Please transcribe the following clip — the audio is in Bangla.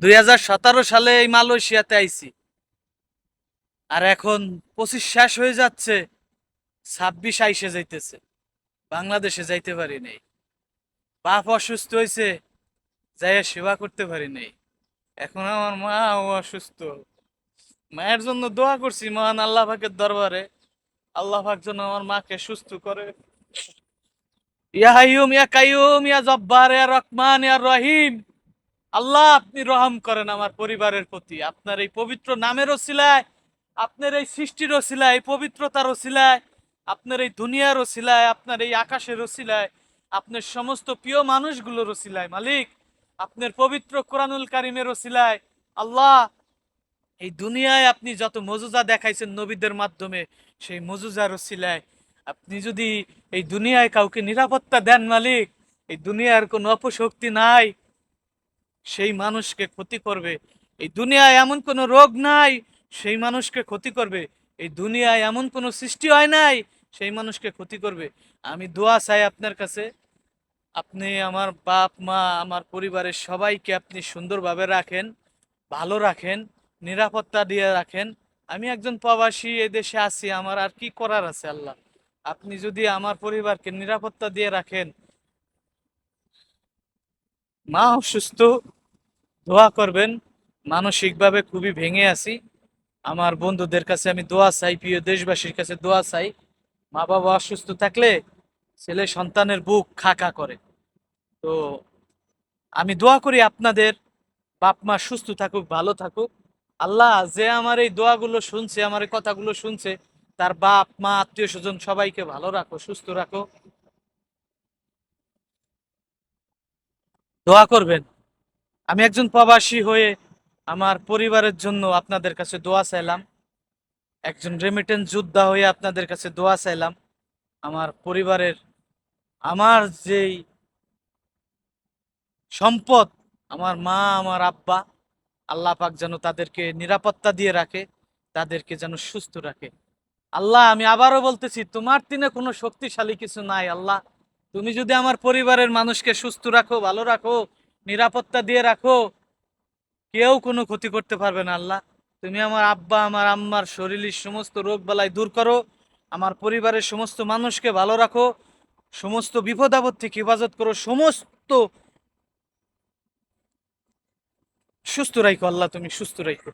2017 সালে এই মালয়েশিয়াতে আইছি, আর এখন 25 শেষ হয়ে যাচ্ছে, 26 আইসে যাইতেছে। বাংলাদেশে যাইতে পারি নাই। বাপ অসুস্থ হয়েছে, যাইয়া সেবা করতে পারি নাই। এখন আমার মা অসুস্থ, মায়ের জন্য দোয়া করছি মহান আল্লাহ পাকের দরবারে, আল্লাহ পাক যেন আমার মাকে সুস্থ করে। ইয়া হাইয়ুম ইয়া কাইয়ুম ইয়া জব্বার ইয়া রহমান ইয়া রহিম। আল্লাহ, আপনি রহম করেন আমার পরিবারের প্রতি, আপনার এই পবিত্র নামের ওসিলায়, আপনার এই সৃষ্টির ওসিলায়, এই পবিত্রতার ওসিলায়, আপনার এই দুনিয়ার ওসিলায়, আপনার এই আকাশের ওসিলায়, আপনার সমস্ত প্রিয় মানুষগুলোর ওসিলায় মালিক, আপনার পবিত্র কোরআনুল কারিমের ওসিলায় আল্লাহ, এই দুনিয়ায় আপনি যত মজুজা দেখাইছেন নবীদের মাধ্যমে, সেই মজুজার ওসিলায় আপনি যদি এই দুনিয়ায় কাউকে নিরাপত্তা দেন মালিক, এই দুনিয়ার কোনো অপশক্তি নাই সেই মানুষকে ক্ষতি করবে। এই দুনিয়ায় এমন কোনো রোগ নাই সেই মানুষকে ক্ষতি করবে। এই দুনিয়ায় এমন কোনো সৃষ্টি হয় নাই সেই মানুষকে ক্ষতি করবে। আমি দোয়া চাই আপনার কাছে, আপনি আমার বাপ মা আমার পরিবারের সবাইকে আপনি সুন্দরভাবে রাখেন, ভালো রাখেন, নিরাপত্তা দিয়ে রাখেন। আমি একজন প্রবাসী, এদেশে আছি, আমার আর কি করার আছে আল্লাহ। আপনি যদি আমার পরিবারকে নিরাপত্তা দিয়ে রাখেন। মা অসুস্থ, দোয়া করবেন। মানসিকভাবে খুবই ভেঙে আছি। আমার বন্ধুদের কাছে আমি দোয়া চাই, প্রিয় দেশবাসীর কাছে দোয়া চাই। মা বাবা অসুস্থ থাকলে ছেলে সন্তানের বুক খাকা করে। তো আমি দোয়া করি আপনাদের বাপ মা সুস্থ থাকুক, ভালো থাকুক। আল্লাহ, যে আমার এই দোয়াগুলো শুনছে, আমার এই কথাগুলো শুনছে, তার বাপ মা আত্মীয় স্বজন সবাইকে ভালো রাখো, সুস্থ রাখো। দোয়া করবেন। আমি একজন প্রবাসী হয়ে আমার পরিবারের জন্য আপনাদের কাছে দোয়া চাইলাম। একজন রেমিটেন্স যোদ্ধা হয়ে আপনাদের কাছে দোয়া চাইলাম। আমার পরিবারের, আমার যেই সম্পদ, আমার মা আমার আব্বা, আল্লাহ পাক যেন তাদেরকে নিরাপত্তা দিয়ে রাখে, তাদেরকে যেন সুস্থ রাখে। আল্লাহ, আমি আবারও বলতেছি, তোমার তিনে কোনো শক্তিশালী কিছু নাই আল্লাহ। তুমি যদি আমার পরিবারের মানুষকে সুস্থ রাখো, ভালো রাখো, নিরাপত্তা দিয়ে রাখো, কেউ কোনো ক্ষতি করতে পারবে না আল্লাহ। তুমি আমার আব্বা আমার আম্মার শরীরের সমস্ত রোগ বালাই দূর করো, আমার পরিবারের সমস্ত মানুষকে ভালো রাখো, সমস্ত বিপদ আপদ থেকে হেফাজত করো, সমস্ত সুস্থ রাখো আল্লাহ, তুমি সুস্থ রাখো।